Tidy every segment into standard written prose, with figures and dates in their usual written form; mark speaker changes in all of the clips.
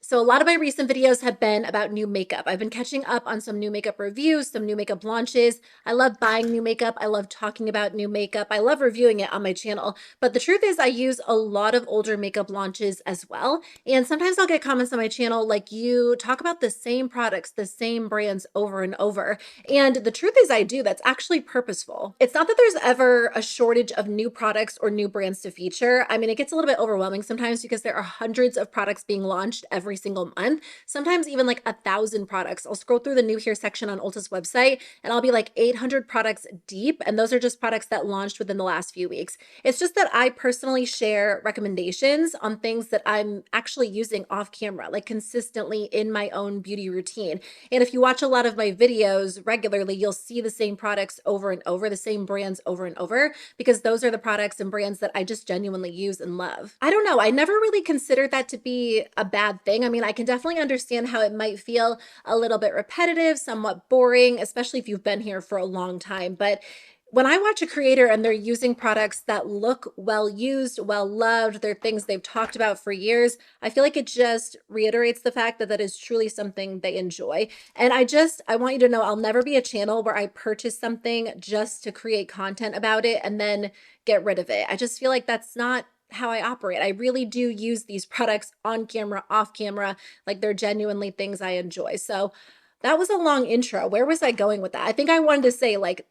Speaker 1: So a lot of my recent videos have been about new makeup. I've been catching up on some new makeup reviews, some new makeup launches. I love buying new makeup. I love talking about new makeup. I love reviewing it on my channel. But the truth is I use a lot of older makeup launches as well. And sometimes I'll get comments on my channel like, you talk about the same products, the same brands over and over. And the truth is I do. That's actually purposeful. It's not that there's ever a shortage of new products or new brands to feature. I mean, it gets a little bit overwhelming sometimes because there are hundreds of products being launched every single month, sometimes even like 1,000 products. I'll scroll through the new here section on Ulta's website and I'll be like 800 products deep. And those are just products that launched within the last few weeks. It's just that I personally share recommendations on things that I'm actually using off camera, like consistently in my own beauty routine. And if you watch a lot of my videos regularly, you'll see the same products over and over, the same brands over and over, because those are the products and brands that I just genuinely use and love. I don't know. I never really considered that to be a bad thing. I mean, I can definitely understand how it might feel a little bit repetitive, somewhat boring, especially if you've been here for a long time. But when I watch a creator and they're using products that look well used, well loved, they're things they've talked about for years, I feel like it just reiterates the fact that that is truly something they enjoy. And I want you to know I'll never be a channel where I purchase something just to create content about it and then get rid of it. I just feel like that's not how I operate. I really do use these products on camera, off camera, like they're genuinely things I enjoy. So that was a long intro. Where was I going with that? I think I wanted to say like,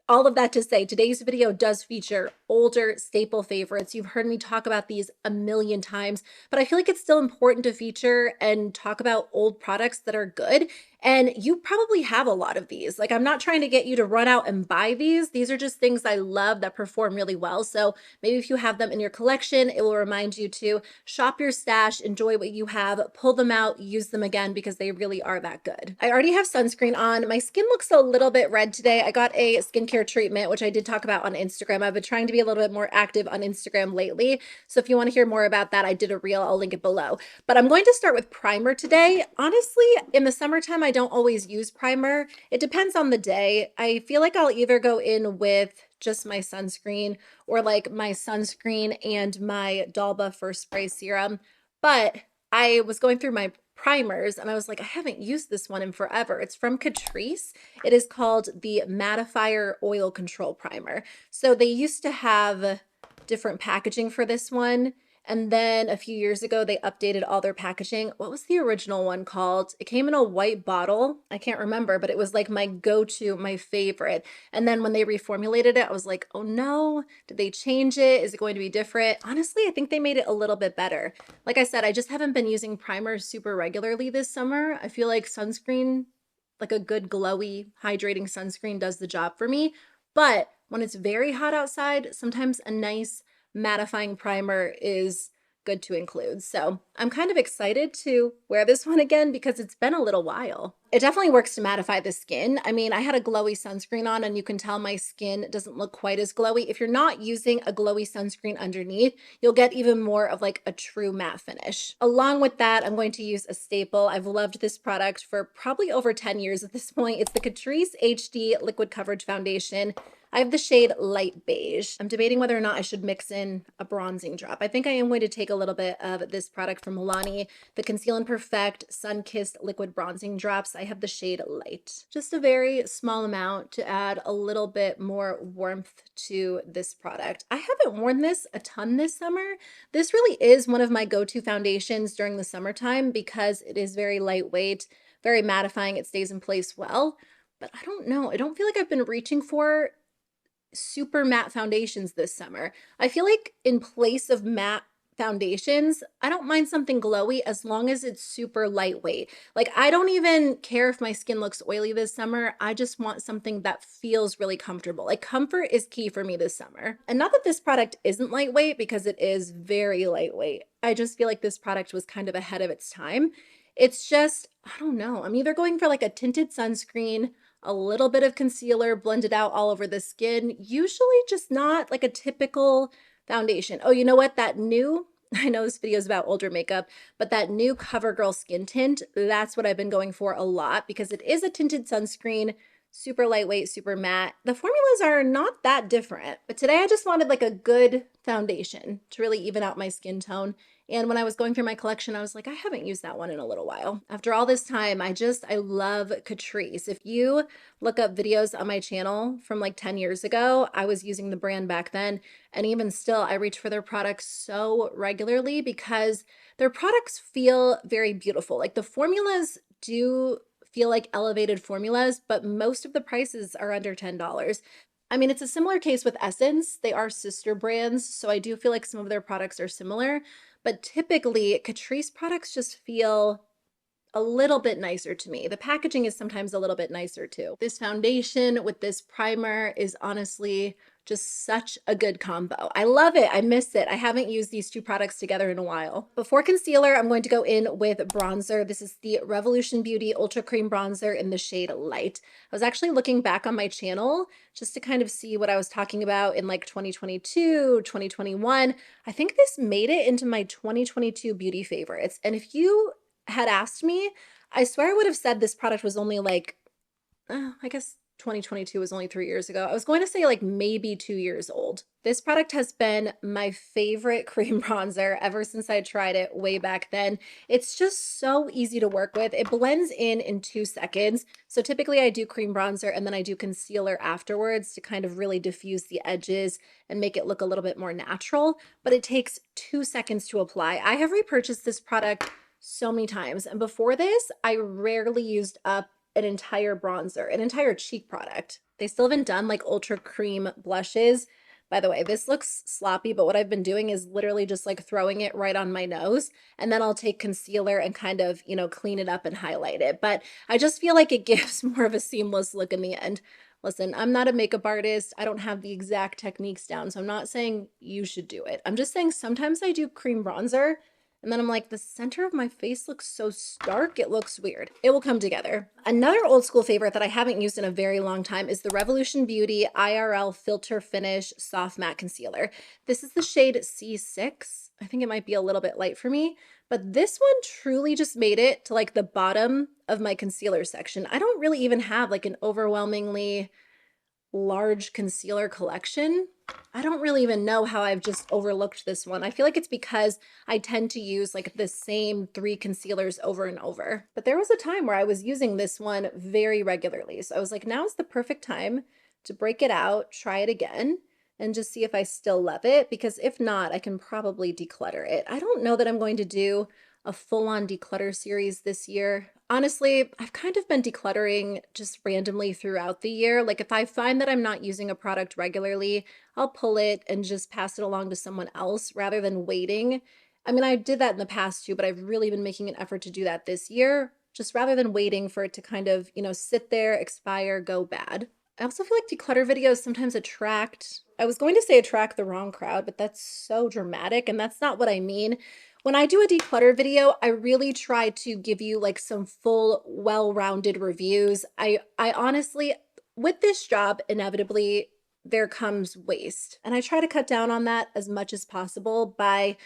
Speaker 1: all of that to say, today's video does feature older staple favorites. You've heard me talk about these a million times, but I feel like it's still important to feature and talk about old products that are good. And you probably have a lot of these. Like, I'm not trying to get you to run out and buy these. These are just things I love that perform really well. So maybe if you have them in your collection, it will remind you to shop your stash, enjoy what you have, pull them out, use them again because they really are that good. I already have sunscreen on. My skin looks a little bit red today. I got a skincare treatment, which I did talk about on Instagram. I've been trying to be a little bit more active on Instagram lately. So if you want to hear more about that, I did a reel. I'll link it below. But I'm going to start with primer today. Honestly, in the summertime, I don't always use primer. It depends on the day. I feel like I'll either go in with just my sunscreen or like my sunscreen and my Dalba First Spray Serum. But I was going through my primers and I was like, I haven't used this one in forever. It's from Catrice. It is called the Mattifier Oil Control Primer. So they used to have different packaging for this one. And then a few years ago, they updated all their packaging. What was the original one called? It came in a white bottle. I can't remember, but it was like my go-to, my favorite. And then when they reformulated it, I was like, oh no, did they change it? Is it going to be different? Honestly, I think they made it a little bit better. Like I said, I just haven't been using primer super regularly this summer. I feel like sunscreen, like a good glowy, hydrating sunscreen does the job for me. But when it's very hot outside, sometimes a nice mattifying primer is good to include. So I'm kind of excited to wear this one again because it's been a little while. It definitely works to mattify the skin. I mean, I had a glowy sunscreen on and you can tell my skin doesn't look quite as glowy. If you're not using a glowy sunscreen underneath, you'll get even more of like a true matte finish. Along with that, I'm going to use a staple. I've loved this product for probably over 10 years at this point. It's the Catrice HD Liquid Coverage Foundation. I have the shade Light Beige. I'm debating whether or not I should mix in a bronzing drop. I think I am going to take a little bit of this product from Milani, the Conceal and Perfect Sun Kissed Liquid Bronzing Drops. I have the shade Light. Just a very small amount to add a little bit more warmth to this product. I haven't worn this a ton this summer. This really is one of my go-to foundations during the summertime because it is very lightweight, very mattifying. It stays in place well. But I don't know. I don't feel like I've been reaching for super matte foundations this summer. I feel like in place of matte foundations, I don't mind something glowy as long as it's super lightweight. Like, I don't even care if my skin looks oily this summer. I just want something that feels really comfortable. Like, comfort is key for me this summer. And not that this product isn't lightweight, because it is very lightweight. I just feel like this product was kind of ahead of its time. It's just, I don't know. I'm either going for like a tinted sunscreen, a little bit of concealer blended out all over the skin, usually just not like a typical foundation. Oh, you know what? That new, I know this video is about older makeup, but that new CoverGirl Skin Tint, that's what I've been going for a lot because it is a tinted sunscreen, super lightweight, super matte. The formulas are not that different, but today I just wanted like a good foundation to really even out my skin tone And when I was going through my collection, I was like, I haven't used that one in a little while. After all this time, I love Catrice. If you look up videos on my channel from like 10 years ago, I was using the brand back then. And even still, I reach for their products so regularly because their products feel very beautiful. Like the formulas do feel like elevated formulas, but most of the prices are under $10. I mean, it's a similar case with Essence. They are sister brands, so I do feel like some of their products are similar, but typically Catrice products just feel a little bit nicer to me. The packaging is sometimes a little bit nicer too. This foundation with this primer is honestly just such a good combo. I love it. I miss it. I haven't used these two products together in a while. Before concealer, I'm going to go in with bronzer. This is the Revolution Beauty Ultra Cream Bronzer in the shade Light. I was actually looking back on my channel just to kind of see what I was talking about in like 2022, 2021. I think this made it into my 2022 beauty favorites. And if you had asked me, I swear I would have said this product was only like, I guess 2022 was only 3 years ago. I was going to say like maybe 2 years old. This product has been my favorite cream bronzer ever since I tried it way back then. It's just so easy to work with. It blends in 2 seconds. So typically I do cream bronzer and then I do concealer afterwards to kind of really diffuse the edges and make it look a little bit more natural, but it takes 2 seconds to apply. I have repurchased this product so many times. And before this, I rarely used up an entire bronzer, an entire cheek product. They still haven't done like ultra cream blushes. By the way, this looks sloppy, but what I've been doing is literally just like throwing it right on my nose, and then I'll take concealer and kind of, clean it up and highlight it. But I just feel like it gives more of a seamless look in the end. Listen, I'm not a makeup artist. I don't have the exact techniques down, so I'm not saying you should do it. I'm just saying sometimes I do cream bronzer and then I'm like, the center of my face looks so stark, it looks weird. It will come together. Another old school favorite that I haven't used in a very long time is the Revolution Beauty IRL Filter Finish Soft Matte Concealer. This is the shade C6. I think it might be a little bit light for me, but this one truly just made it to like the bottom of my concealer section. I don't really even have like an overwhelmingly large concealer collection. I don't really even know how I've just overlooked this one. I feel like it's because I tend to use like the same 3 concealers over and over. But there was a time where I was using this one very regularly. So I was like, now is the perfect time to break it out, try it again, and just see if I still love it. Because if not, I can probably declutter it. I don't know that I'm going to do a full-on declutter series this year. Honestly, I've kind of been decluttering just randomly throughout the year. Like if I find that I'm not using a product regularly, I'll pull it and just pass it along to someone else rather than waiting. I mean, I did that in the past too, but I've really been making an effort to do that this year, just rather than waiting for it to kind of, sit there, expire, go bad. I also feel like declutter videos sometimes I was going to say attract the wrong crowd, but that's so dramatic and that's not what I mean. When I do a declutter video, I really try to give you like some full, well-rounded reviews. I honestly, with this job, inevitably, there comes waste. And I try to cut down on that as much as possible by,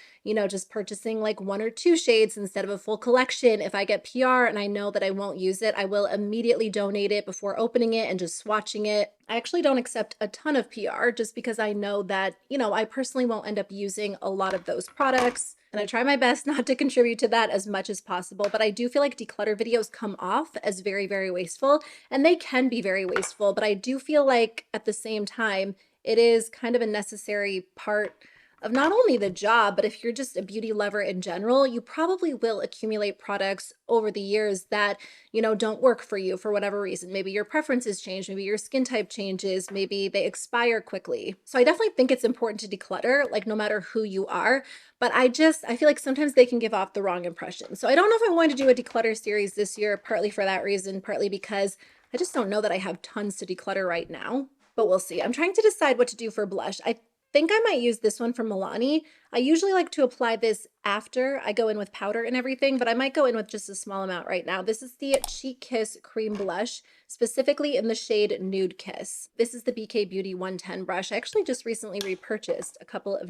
Speaker 1: just purchasing like 1 or 2 shades instead of a full collection. If I get PR and I know that I won't use it, I will immediately donate it before opening it and just swatching it. I actually don't accept a ton of PR just because I know that, I personally won't end up using a lot of those products. And I try my best not to contribute to that as much as possible, but I do feel like declutter videos come off as very, very wasteful, and they can be very wasteful, but I do feel like at the same time, it is kind of a necessary part of not only the job, but if you're just a beauty lover in general, you probably will accumulate products over the years that, don't work for you for whatever reason. Maybe your preferences change, maybe your skin type changes, maybe they expire quickly. So I definitely think it's important to declutter, like no matter who you are, but I feel like sometimes they can give off the wrong impression. So I don't know if I'm going to do a declutter series this year, partly for that reason, partly because I just don't know that I have tons to declutter right now, but we'll see. I'm trying to decide what to do for blush. I think I might use this one from Milani. I usually like to apply this after I go in with powder and everything, but I might go in with just a small amount right now. This is the Cheek Kiss Cream Blush, specifically in the shade Nude Kiss. This is the BK Beauty 110 brush. I actually just recently repurchased a couple of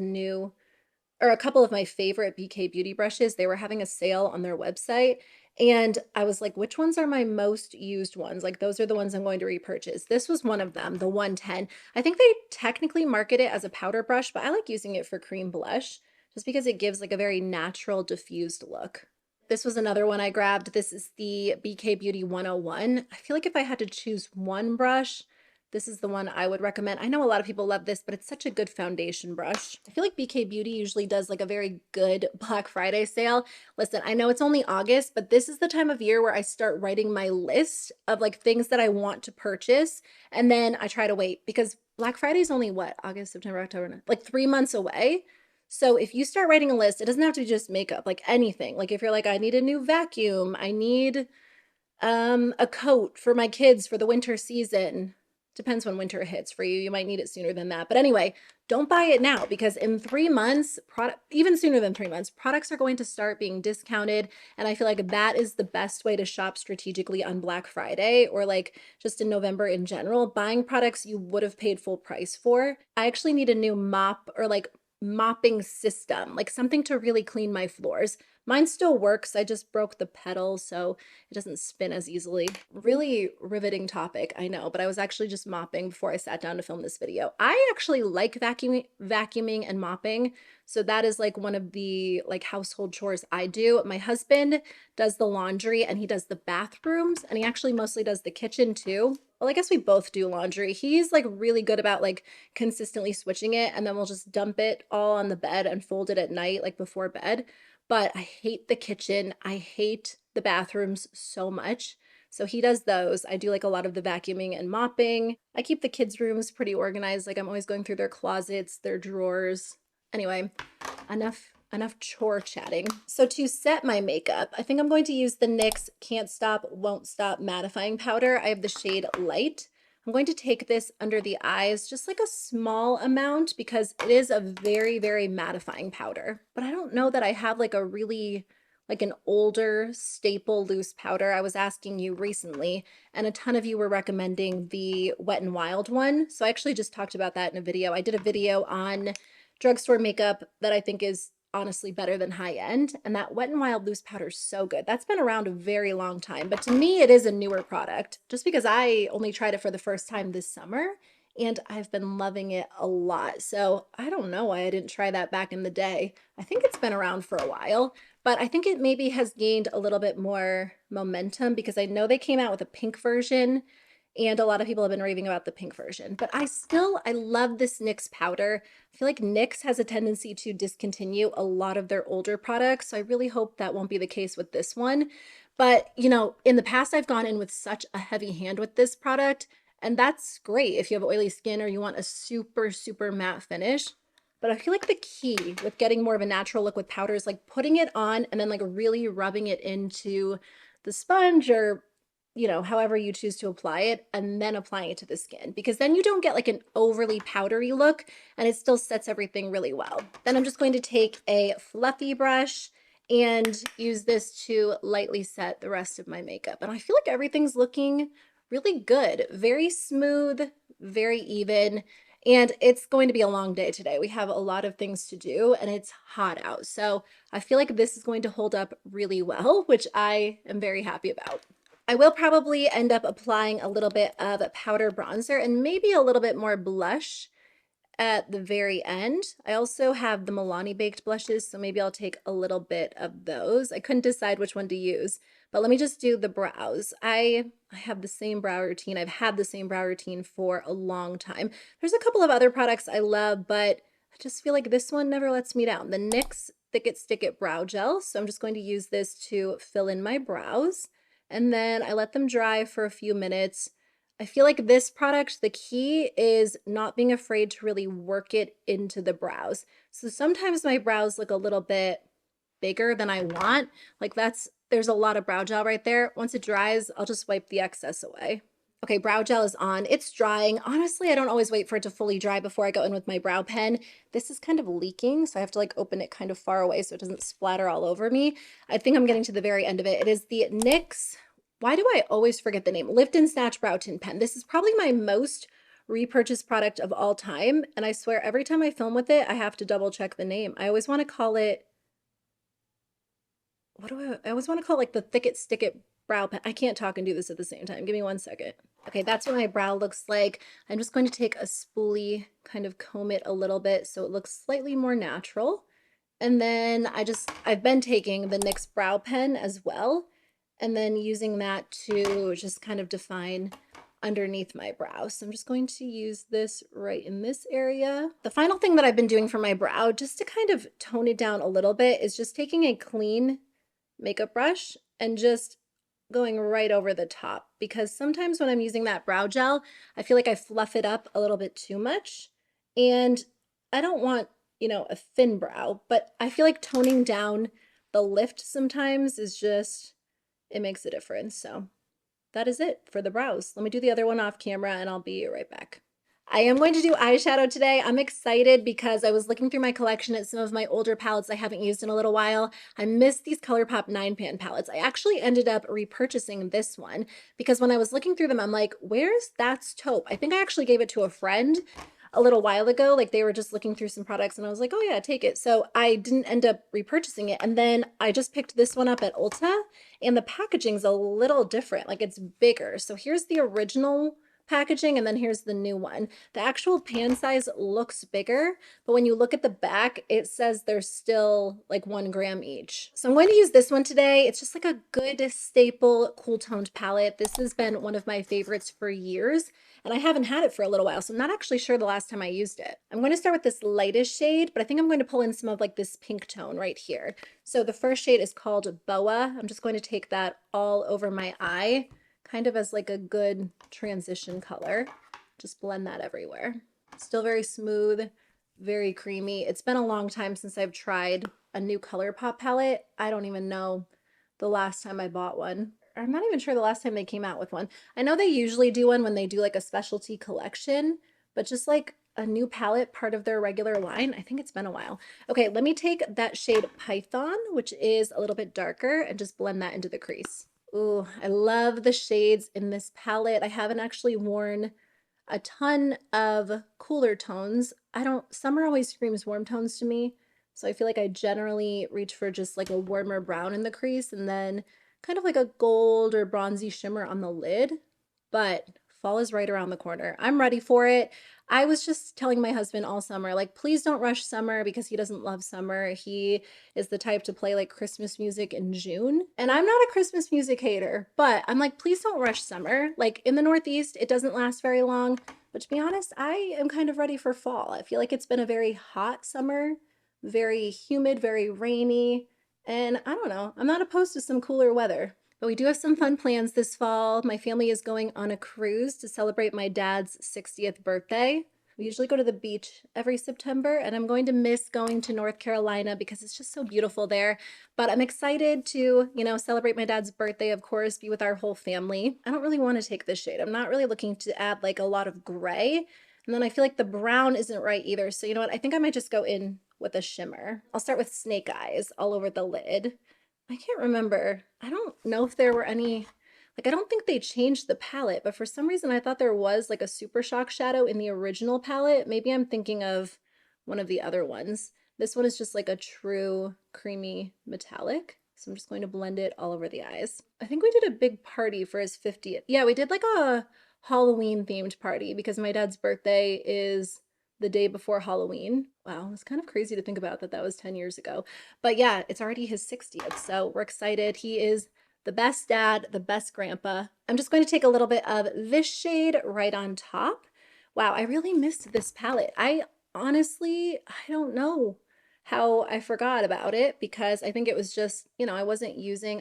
Speaker 1: my favorite BK Beauty brushes. They were having a sale on their website. And I was like, which ones are my most used ones? Like, those are the ones I'm going to repurchase. This was one of them, the 110. I think they technically market it as a powder brush, but I like using it for cream blush. just because it gives like a very natural diffused look. This was another one I grabbed. This is the BK Beauty 101. I feel like if I had to choose one brush, this is the one I would recommend. I know a lot of people love this, but it's such a good foundation brush. I feel like BK Beauty usually does like a very good Black Friday sale. Listen, I know it's only August, but this is the time of year where I start writing my list of like things that I want to purchase. And then I try to wait because Black Friday is only what? August, September, October, like 3 months away. So if you start writing a list, it doesn't have to be just makeup, like anything. Like if you're like, I need a new vacuum, I need a coat for my kids for the winter season. Depends when winter hits for you. You might need it sooner than that. But anyway, don't buy it now because in 3 months, even sooner than 3 months, products are going to start being discounted. And I feel like that is the best way to shop strategically on Black Friday or like just in November in general, buying products you would have paid full price for. I actually need a new mop or like mopping system, like something to really clean my floors. Mine still works. I just broke the pedal, so it doesn't spin as easily. Really riveting topic, I know, but I was actually just mopping before I sat down to film this video. I actually like vacuuming and mopping, so that is like one of the like household chores I do. My husband does the laundry and he does the bathrooms, and he actually mostly does the kitchen too. Well, I guess we both do laundry. He's like really good about like consistently switching it, and then we'll just dump it all on the bed and fold it at night, like before bed. But I hate the kitchen. I hate the bathrooms so much. So he does those. I do like a lot of the vacuuming and mopping. I keep the kids' rooms pretty organized. Like I'm always going through their closets, their drawers. Anyway, enough chore chatting. So to set my makeup, I think I'm going to use the NYX Can't Stop, Won't Stop mattifying powder. I have the shade Light. I'm going to take this under the eyes, just like a small amount because it is a very, very mattifying powder. But I don't know that I have like a really, like an older staple loose powder. I was asking you recently, and a ton of you were recommending the Wet n Wild one. So I actually just talked about that in a video. I did a video on drugstore makeup that I think is honestly better than high end, and that Wet n Wild loose powder is so good. That's been around a very long time, but to me it is a newer product just because I only tried it for the first time this summer and I've been loving it a lot. So I don't know why I didn't try that back in the day. I think it's been around for a while, but I think it maybe has gained a little bit more momentum because I know they came out with a pink version and a lot of people have been raving about the pink version. But I love this NYX powder. I feel like NYX has a tendency to discontinue a lot of their older products, so I really hope that won't be the case with this one. But, you know, in the past, I've gone in with such a heavy hand with this product, and that's great if you have oily skin or you want a super, super matte finish. But I feel like the key with getting more of a natural look with powder is like putting it on and then like really rubbing it into the sponge or you know, however you choose to apply it, and then applying it to the skin, because then you don't get like an overly powdery look and it still sets everything really well. Then I'm just going to take a fluffy brush and use this to lightly set the rest of my makeup. And I feel like everything's looking really good, very smooth, very even. And it's going to be a long day today. We have a lot of things to do and it's hot out. So I feel like this is going to hold up really well, which I am very happy about. I will probably end up applying a little bit of powder bronzer and maybe a little bit more blush at the very end. I also have the Milani baked blushes, so maybe I'll take a little bit of those. I couldn't decide which one to use, but let me just do the brows. I have the same brow routine. I've had the same brow routine for a long time. There's a couple of other products I love, but I just feel like this one never lets me down. The NYX Thick It Stick It Brow Gel. So I'm just going to use this to fill in my brows. And then I let them dry for a few minutes. I feel like this product, the key is not being afraid to really work it into the brows. So sometimes my brows look a little bit bigger than I want. Like there's a lot of brow gel right there. Once it dries, I'll just wipe the excess away. Okay, brow gel is on. It's drying. Honestly, I don't always wait for it to fully dry before I go in with my brow pen. This is kind of leaking, so I have to like open it kind of far away so it doesn't splatter all over me. I think I'm getting to the very end of it. It is the NYX, why do I always forget the name? Lift and Snatch Brow Tint Pen. This is probably my most repurchased product of all time, and I swear every time I film with it, I have to double check the name. I always want to call it, I always want to call it like the Thick It Stick It Brow Pen. I can't talk and do this at the same time. Give me 1 second. Okay, that's what my brow looks like. I'm just going to take a spoolie, kind of comb it a little bit so it looks slightly more natural. And then I've been taking the NYX brow pen as well, and then using that to just kind of define underneath my brow. So I'm just going to use this right in this area. The final thing that I've been doing for my brow, just to kind of tone it down a little bit, is just taking a clean makeup brush and just going right over the top, because sometimes when I'm using that brow gel, I feel like I fluff it up a little bit too much, and I don't want, you know, a thin brow, but I feel like toning down the lift sometimes is just, it makes a difference. So that is it for the brows. Let me do the other one off camera and I'll be right back. I am going to do eyeshadow today. I'm excited because I was looking through my collection at some of my older palettes I haven't used in a little while. I missed these ColourPop 9-pan palettes. I actually ended up repurchasing this one because when I was looking through them, I'm like, where's That's Taupe? I think I actually gave it to a friend a little while ago. Like they were just looking through some products and I was like, oh yeah, take it. So I didn't end up repurchasing it. And then I just picked this one up at Ulta, and the packaging's a little different. Like it's bigger. So here's the original packaging and then here's the new one. The actual pan size looks bigger, but when you look at the back, it says they're still like 1 gram each. So I'm going to use this one today. It's just like a good staple cool toned palette. This has been one of my favorites for years, and I haven't had it for a little while, so I'm not actually sure the last time I used it. I'm going to start with this lightest shade, but I think I'm going to pull in some of like this pink tone right here. So the first shade is called Boa. I'm just going to take that all over my eye, kind of as like a good transition color. Just blend that everywhere. Still very smooth, very creamy. It's been a long time since I've tried a new ColourPop palette. I don't even know the last time I bought one. I'm not even sure the last time they came out with one. I know they usually do one when they do like a specialty collection, but just like a new palette, part of their regular line, I think it's been a while. Okay, let me take that shade Python, which is a little bit darker, and just blend that into the crease. Ooh, I love the shades in this palette. I haven't actually worn a ton of cooler tones. Summer always screams warm tones to me. So I feel like I generally reach for just like a warmer brown in the crease and then kind of like a gold or bronzy shimmer on the lid. But fall is right around the corner. I'm ready for it. I was just telling my husband all summer, like, please don't rush summer, because he doesn't love summer. He is the type to play like Christmas music in June. And I'm not a Christmas music hater, but I'm like, please don't rush summer. Like in the Northeast, it doesn't last very long. But to be honest, I am kind of ready for fall. I feel like it's been a very hot summer, very humid, very rainy. And I don't know, I'm not opposed to some cooler weather. But we do have some fun plans this fall. My family is going on a cruise to celebrate my dad's 60th birthday. We usually go to the beach every September, and I'm going to miss going to North Carolina because it's just so beautiful there. But I'm excited to, you know, celebrate my dad's birthday, of course, be with our whole family. I don't really want to take this shade. I'm not really looking to add like a lot of gray. And then I feel like the brown isn't right either. So you know what? I think I might just go in with a shimmer. I'll start with Snake Eyes all over the lid. I can't remember. I don't know if there were any, like, I don't think they changed the palette, but for some reason I thought there was like a Super Shock shadow in the original palette. Maybe I'm thinking of one of the other ones. This one is just like a true creamy metallic. So I'm just going to blend it all over the eyes. I think we did a big party for his 50th. Yeah, we did like a Halloween themed party because my dad's birthday is the day before Halloween. Wow, it's kind of crazy to think about that was 10 years ago. But yeah, it's already his 60th, so we're excited. He is the best dad, the best grandpa. I'm just going to take a little bit of this shade right on top. Wow, I really missed this palette. I don't know how I forgot about it, because I think it was just, you know, I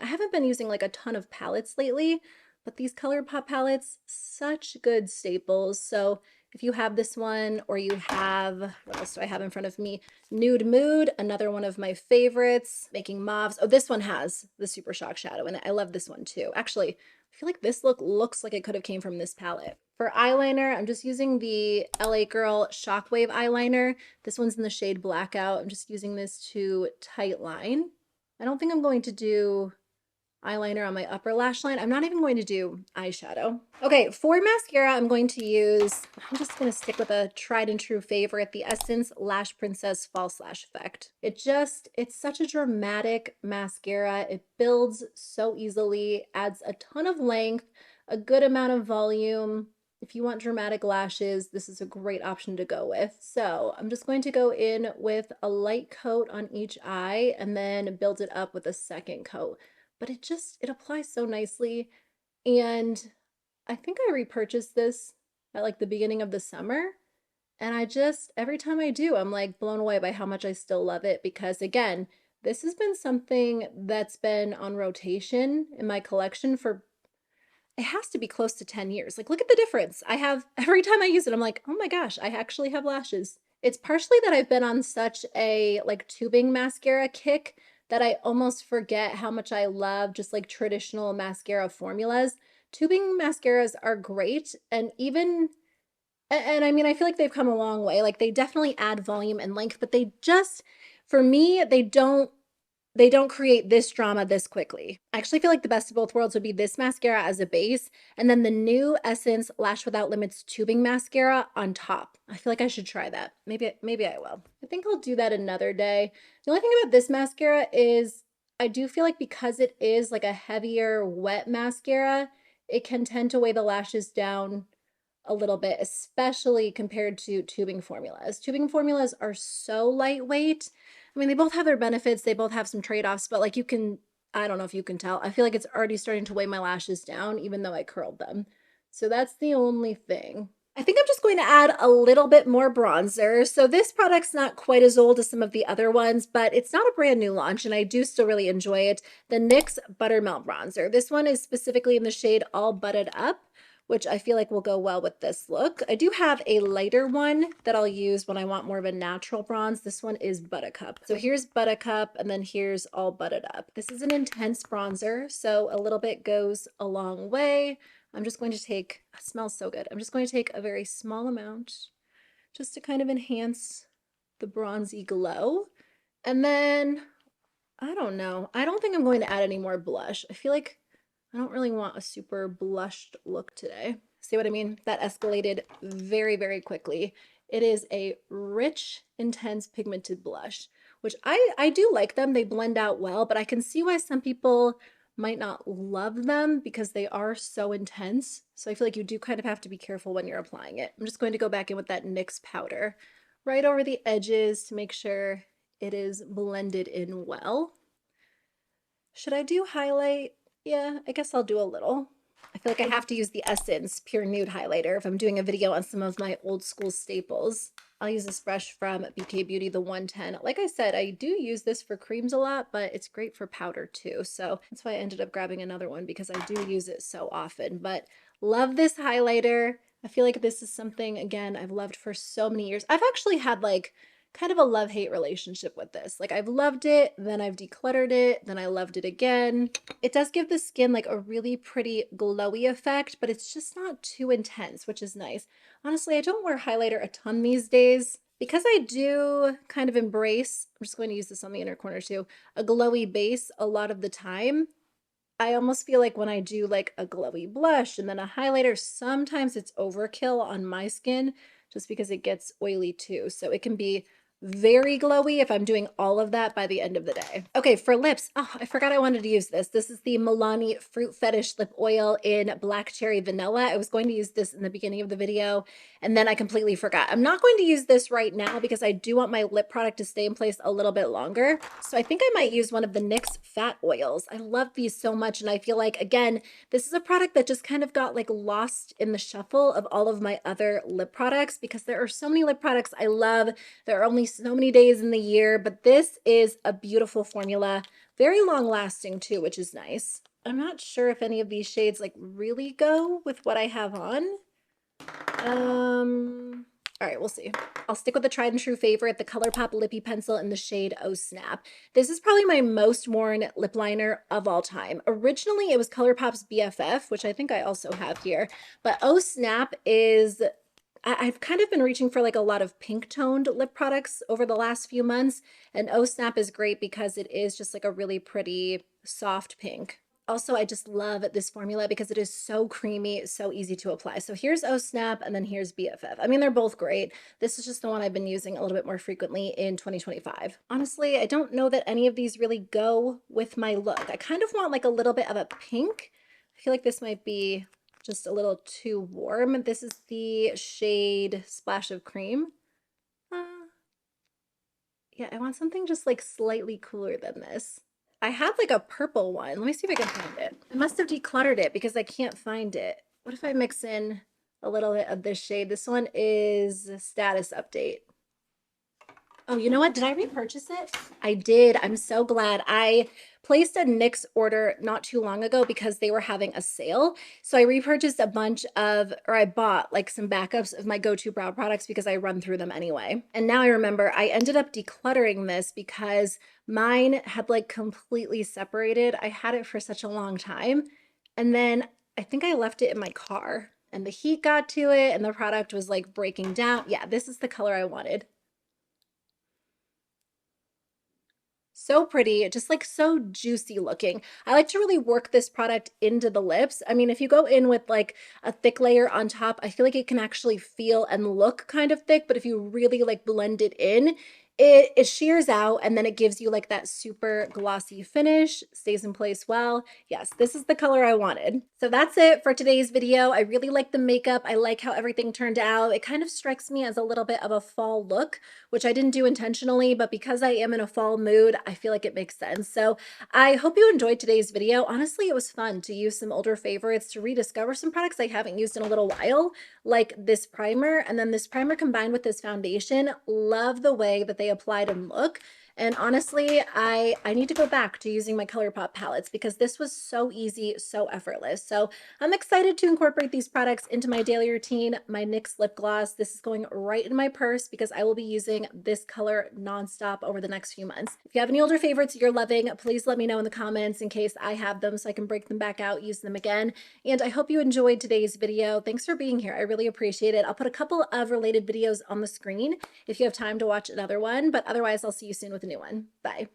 Speaker 1: haven't been using like a ton of palettes lately, but these ColourPop palettes, such good staples. So if you have this one, or you have, what else do I have in front of me? Nude Mood, another one of my favorites, making mauves. Oh, this one has the Super Shock shadow in it. I love this one too. Actually, I feel like this look looks like it could have came from this palette. For eyeliner, I'm just using the LA Girl Shockwave eyeliner. This one's in the shade Blackout. I'm just using this to tight line. I don't think I'm going to do eyeliner on my upper lash line. I'm not even going to do eyeshadow. Okay, for mascara, I'm just going to stick with a tried and true favorite, the Essence Lash Princess False Lash Effect. It's such a dramatic mascara. It builds so easily, adds a ton of length, a good amount of volume. if you want dramatic lashes, this is a great option to go with. So I'm just going to go in with a light coat on each eye and then build it up with a second coat. But it applies so nicely. And I think I repurchased this at like the beginning of the summer. And every time I do, I'm like blown away by how much I still love it because, again, this has been something that's been on rotation in my collection for, it has to be close to 10 years. Like, look at the difference. Every time I use it, I'm like, oh my gosh, I actually have lashes. It's partially that I've been on such a like tubing mascara kick that I almost forget how much I love just like traditional mascara formulas. Tubing mascaras are great. And I mean, I feel like they've come a long way. Like they definitely add volume and length, but for me, they don't create this drama this quickly. I actually feel like the best of both worlds would be this mascara as a base and then the new Essence Lash Without Limits tubing mascara on top. I feel like I should try that. Maybe I will. I think I'll do that another day. The only thing about this mascara is I do feel like because it is like a heavier wet mascara, it can tend to weigh the lashes down a little bit, especially compared to tubing formulas. Tubing formulas are so lightweight. I mean, they both have their benefits, they both have some trade-offs, but like I don't know if you can tell, I feel like it's already starting to weigh my lashes down, even though I curled them. So that's the only thing. I think I'm just going to add a little bit more bronzer. So this product's not quite as old as some of the other ones, but it's not a brand new launch, and I do still really enjoy it. The NYX Buttermelt Bronzer. This one is specifically in the shade All Butted Up, which I feel like will go well with this look. I do have a lighter one that I'll use when I want more of a natural bronze. This one is Buttercup. So here's Buttercup, and then here's All Butted Up. This is an intense bronzer, so a little bit goes a long way. I'm just going to take, it smells so good. I'm just going to take a very small amount just to kind of enhance the bronzy glow. And then, I don't know. I don't think I'm going to add any more blush. I feel like I don't really want a super blushed look today. See what I mean? That escalated very, very quickly. It is a rich, intense pigmented blush, which I do like them. They blend out well, but I can see why some people might not love them because they are so intense. So I feel like you do kind of have to be careful when you're applying it. I'm just going to go back in with that NYX powder right over the edges to make sure it is blended in well. Should I do highlight? Yeah, I guess I'll do a little. I feel like I have to use the Essence Pure Nude Highlighter if I'm doing a video on some of my old school staples. I'll use this brush from BK Beauty, the 110. Like I said, I do use this for creams a lot, but it's great for powder too. So that's why I ended up grabbing another one because I do use it so often. But love this highlighter. I feel like this is something, again, I've loved for so many years. I've actually had like kind of a love-hate relationship with this. Like I've loved it, then I've decluttered it, then I loved it again. It does give the skin like a really pretty glowy effect, but it's just not too intense, which is nice. Honestly, I don't wear highlighter a ton these days because I do kind of embrace, I'm just going to use this on the inner corner too, a glowy base a lot of the time. I almost feel like when I do like a glowy blush and then a highlighter, sometimes it's overkill on my skin just because it gets oily too. So it can be very glowy if I'm doing all of that by the end of the day. Okay, for lips, oh, I forgot I wanted to use this. This is the Milani Fruit Fetish Lip Oil in Black Cherry Vanilla. I was going to use this in the beginning of the video, and then I completely forgot. I'm not going to use this right now because I do want my lip product to stay in place a little bit longer. So I think I might use one of the NYX Fat Oils. I love these so much, and I feel like, again, this is a product that just kind of got like lost in the shuffle of all of my other lip products because there are so many lip products I love. There are only so many days in the year, but this is a beautiful formula, very long lasting too, which is nice. I'm not sure if any of these shades like really go with what I have on. All right, we'll see. I'll stick with the tried and true favorite, the ColourPop Lippy Pencil in the shade Oh Snap. This is probably my most worn lip liner of all time. Originally, it was ColourPop's BFF, which I think I also have here, but Oh Snap is, I've kind of been reaching for like a lot of pink toned lip products over the last few months, and Oh Snap is great because it is just like a really pretty soft pink. Also, I just love this formula because it is so creamy, so easy to apply. So here's Oh Snap and then here's BFF. I mean, they're both great. This is just the one I've been using a little bit more frequently in 2025. Honestly, I don't know that any of these really go with my look. I kind of want like a little bit of a pink. I feel like this might be just a little too warm. This is the shade Splash of Cream. Yeah, I want something just like slightly cooler than this. I had like a purple one. Let me see if I can find it. I must have decluttered it because I can't find it. What if I mix in a little bit of this shade? This one is Status Update. Oh, you know what? Did I repurchase it? I did. I'm so glad. I placed a NYX order not too long ago because they were having a sale. So I repurchased a bunch of, or I bought like some backups of my go-to brow products because I run through them anyway. And now I remember I ended up decluttering this because mine had like completely separated. I had it for such a long time. And then I think I left it in my car and the heat got to it and the product was like breaking down. Yeah, this is the color I wanted. So pretty, just like so juicy looking. I like to really work this product into the lips. I mean, if you go in with like a thick layer on top, I feel like it can actually feel and look kind of thick, but if you really like blend it in, it shears out and then it gives you like that super glossy finish, stays in place well. Yes, this is the color I wanted. So that's it for today's video. I really like the makeup. I like how everything turned out. It kind of strikes me as a little bit of a fall look, which I didn't do intentionally, but because I am in a fall mood, I feel like it makes sense. So I hope you enjoyed today's video. Honestly, it was fun to use some older favorites to rediscover some products I haven't used in a little while, like this primer, and then this primer combined with this foundation. Love the way that they applied and look. And honestly, I need to go back to using my ColourPop palettes because this was so easy, so effortless. So I'm excited to incorporate these products into my daily routine. My NYX lip gloss, this is going right in my purse because I will be using this color nonstop over the next few months. If you have any older favorites you're loving, please let me know in the comments in case I have them so I can break them back out, use them again. And I hope you enjoyed today's video. Thanks for being here. I really appreciate it. I'll put a couple of related videos on the screen if you have time to watch another one, but otherwise I'll see you soon with a new one. Bye.